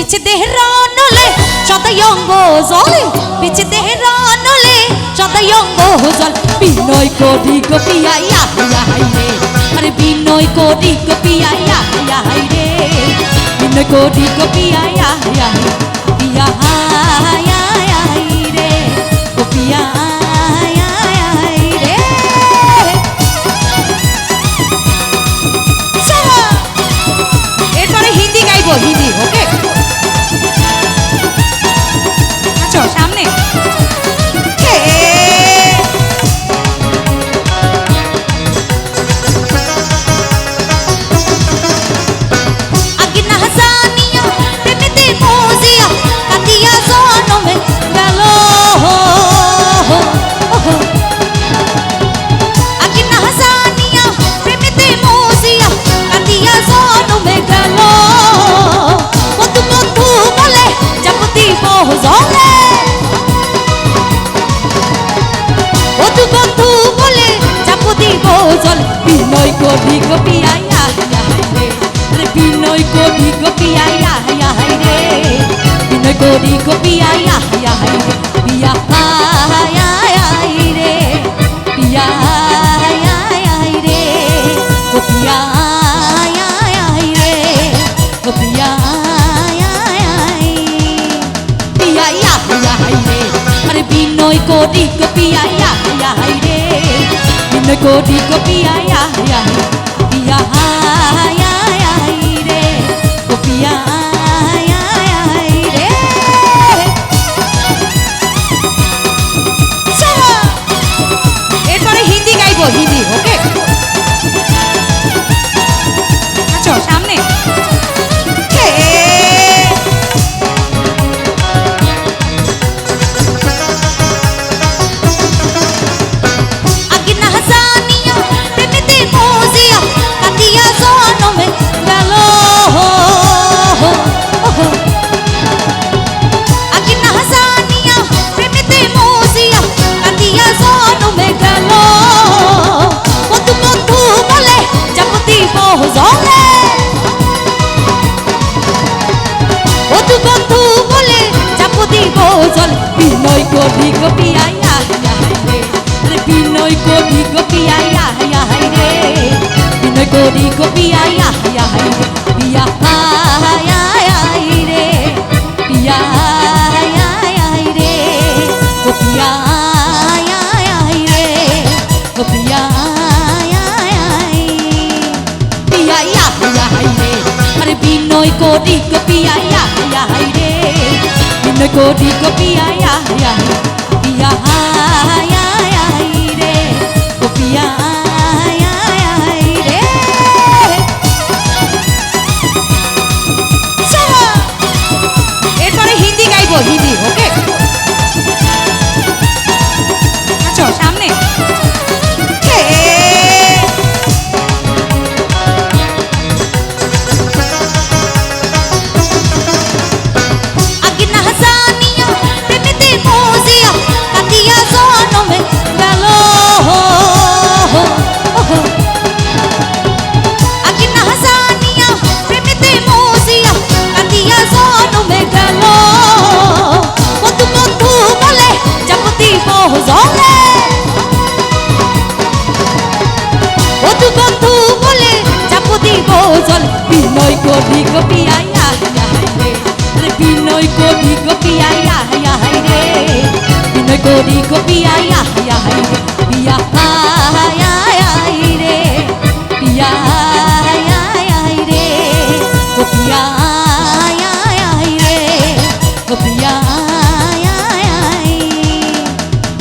পিছে দেহরানলে সদাই অঙ্গ জলে পিছে দেহরানলে সদাই অঙ্গ জল বিনয় করি গো পিয়া ইয়া হাই রে আরে বিনয় করি গো পিয়া ইয়া হাই রে বিনয় করি গো পিয়া ইয়া পিয়া হাই রে ও পিয়া হাই রে এরপরে হিন্দি গাইবো হিন্দি ওকে আচ্ছা সামনে বিনয় করি গো পিয়া ইয়া রে বিনয় করি গো পিয়া ইয়া রে বিনয় করি গো পিয়া ইয়া রে পিয়া রে পিয়া রে ও পিয়া রে ও পিয়া পিয়া ইয়া রে আরে বিনয় করি গো পিয়া ইয়া রে বিনয় করি গো পিয়া ইয়া পিয়া রে ও পিয়া রে এরপরে হিন্দি গাইবো হিন্দি ওকে আচ্ছা সামনে বিনয় করি গো পিয়া ইয়া রে বিনয় করি গো পিয়া ইয়া রে বিনয় করি গো পিয়া ইয়া রে পিয়া রে পিয়া রে ও পিয়া রে ও পিয়া পিয়া ইয়া রে আরে বিনয় করি গো পিয়া ইয়া রে বিনয় করি গো পিয়া ইয়া পিয়া রে ও পিয়া রে এরপরে হিন্দি গাইবো হিন্দি ওকে আচ্ছা সামনে বিনয় করি গো পিয়া ইয়া রে বিনয় করি গো পিয়া ইয়া রে বিনয় করি গো পিয়া ইয়া রে পিয়া